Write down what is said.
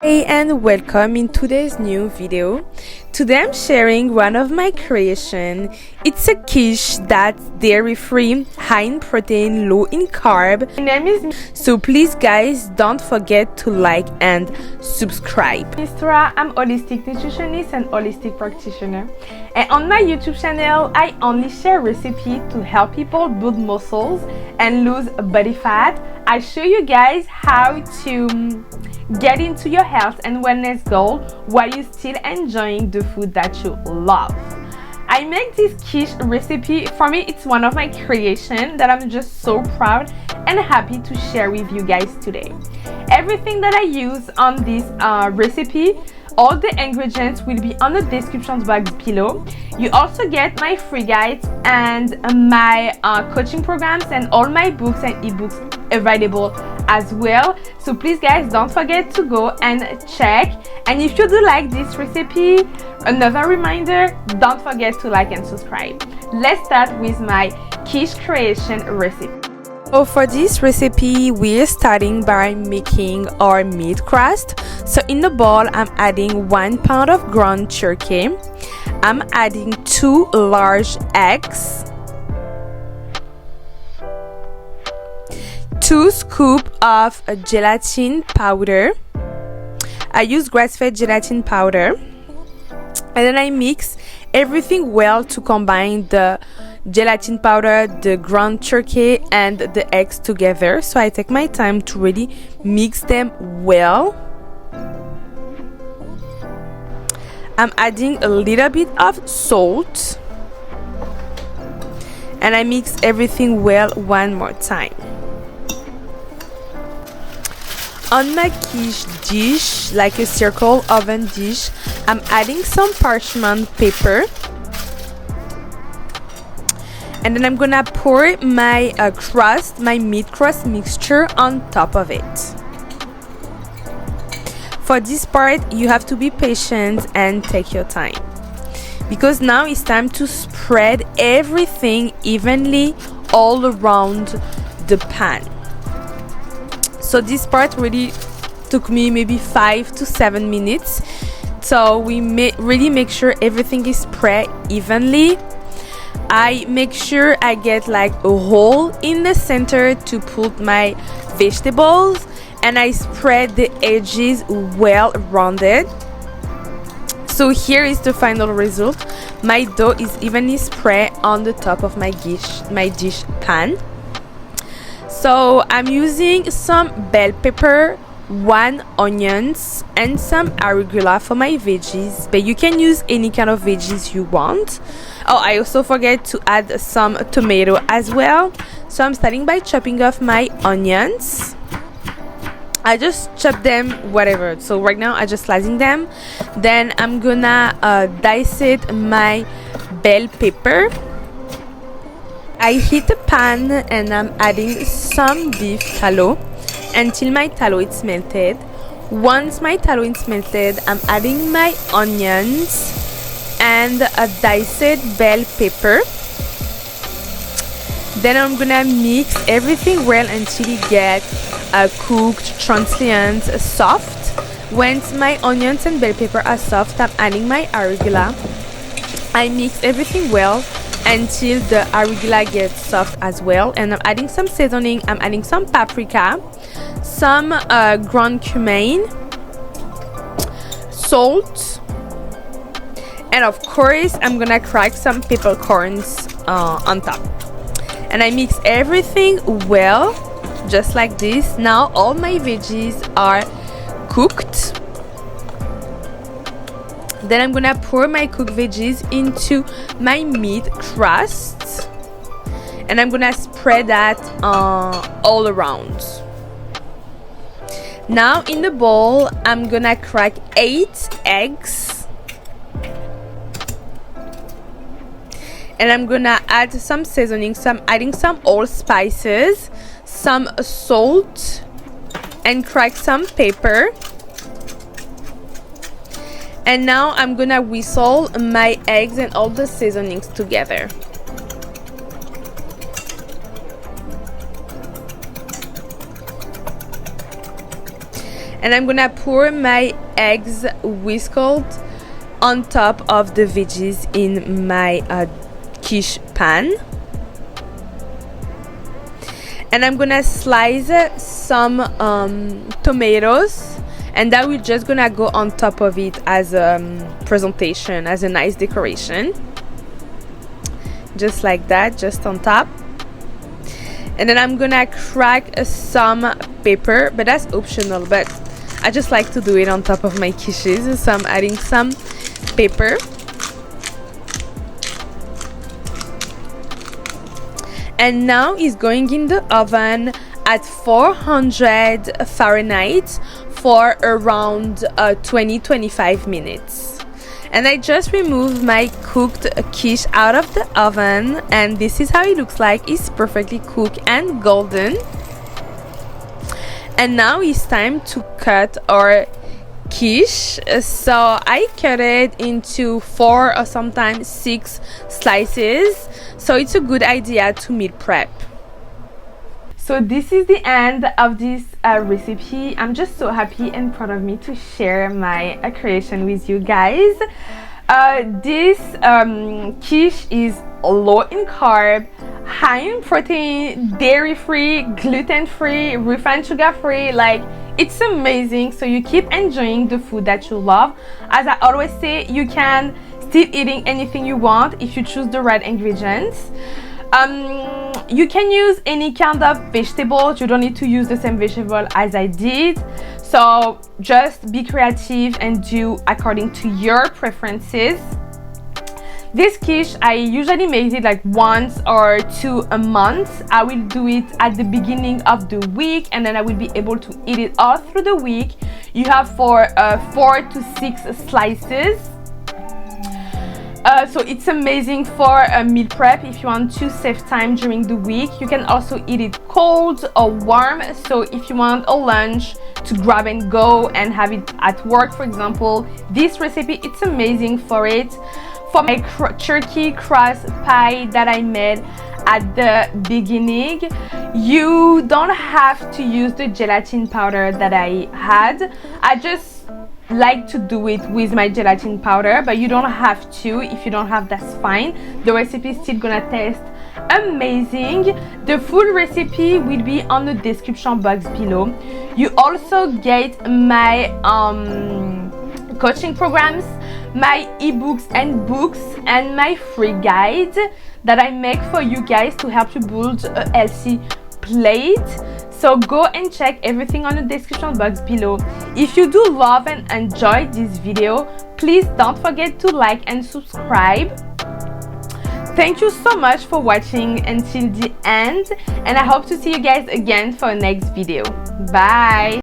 Hey and welcome in today's new video. Today I'm sharing one of my creation. It's a quiche that's dairy free, high in protein, low in carb. My name is so please guys don't forget to like and subscribe. Mistra, I'm holistic nutritionist and holistic practitioner. And on my YouTube channel, I only share recipes to help people build muscles and lose body fat. I show you guys how to get into your health and wellness goal while you're still enjoying the food that you love. I make this quiche recipe. For me, it's one of my creations that I'm just so proud and happy to share with you guys today. Everything that I use on this recipe, all the ingredients will be on the description box below. You also get my free guides and my coaching programs and all my books and ebooks available as well. So please guys don't forget to go and check. And if you do like this recipe, another reminder, don't forget to like and subscribe. Let's start with my quiche creation recipe. So for this recipe, we're starting by making our meat crust. So in the bowl, I'm adding 1 pound of ground turkey. I'm adding 2 large eggs, 2 scoops of gelatin powder. I use grass-fed gelatin powder. And then I mix everything well to combine the gelatin powder, the ground turkey, and the eggs together. So I take my time to really mix them well. I'm adding a little bit of salt. And I mix everything well one more time. On my quiche dish, like a circle oven dish, I'm adding some parchment paper. And then I'm gonna pour my my meat crust mixture on top of it. For this part, you have to be patient and take your time, because now it's time to spread everything evenly all around the pan. So this part really took me maybe 5 to 7 minutes. So we really make sure everything is spread evenly. I make sure I get like a hole in the center to put my vegetables, and I spread the edges well rounded. So here is the final result. My dough is evenly spread on the top of my dish pan. So I'm using some bell pepper, 1 onions, and some arugula for my veggies, but you can use any kind of veggies you want. Oh, I also forget to add some tomato as well. So I'm starting by chopping off my onions. I just chop them whatever. So right now I just slicing them. Then I'm gonna dice my bell pepper. I heat the pan and I'm adding some beef tallow until my tallow is melted. Once my tallow is melted, I'm adding my onions and a diced bell pepper. Then I'm gonna mix everything well until it gets cooked, translucent, soft. Once my onions and bell pepper are soft, I'm adding my arugula. I mix everything well until the arugula gets soft as well, and I'm adding some seasoning. I'm adding some paprika, some ground cumin, salt, and of course I'm gonna crack some peppercorns on top. And I mix everything well, just like this. Now all my veggies are cooked. Then I'm gonna pour my cooked veggies into my meat crust, and I'm gonna spread that all around. Now in the bowl, I'm gonna crack 8 eggs, and I'm gonna add some seasoning. So I'm adding some allspices, some salt, and crack some pepper. And now I'm gonna whistle my eggs and all the seasonings together. And I'm gonna pour my eggs whisked on top of the veggies in my quiche pan. And I'm gonna slice some tomatoes, and that we're just gonna go on top of it as a presentation, as a nice decoration, just like that, just on top. And then I'm gonna crack some pepper, but that's optional, but I just like to do it on top of my quiches, so I'm adding some pepper. And now it's going in the oven at 400 Fahrenheit for around 20-25 minutes. And I just removed my cooked quiche out of the oven, and this is how it looks like. It's perfectly cooked and golden. And now it's time to cut our quiche. So I cut it into 4 or sometimes 6 slices, so it's a good idea to meal prep. So this is the end of this recipe. I'm just so happy and proud of me to share my creation with you guys. This quiche is low in carb, high in protein, dairy free, gluten free, refined sugar free. Like, it's amazing. So you keep enjoying the food that you love. As I always say, you can still eating anything you want if you choose the right ingredients. You can use any kind of vegetables. You don't need to use the same vegetable as I did. So just be creative and do according to your preferences. This quiche, I usually make it like once or 2 a month. I will do it at the beginning of the week, and then I will be able to eat it all through the week. You have for 4 to 6 slices. So it's amazing for a meal prep if you want to save time during the week. You can also eat it cold or warm. So if you want a lunch to grab and go and have it at work, for example, this recipe, it's amazing for it. For my turkey crust pie that I made at the beginning, you don't have to use the gelatin powder that I had. I just like to do it with my gelatin powder, but you don't have to. If you don't have, that's fine. The recipe is still gonna taste amazing. The full recipe will be on the description box below. You also get my coaching programs, my ebooks and books, and my free guide that I make for you guys to help you build a healthy plate. So go and check everything on the description box below. If you do love and enjoy this video, please don't forget to like and subscribe. Thank you so much for watching until the end, and I hope to see you guys again for our next video. Bye!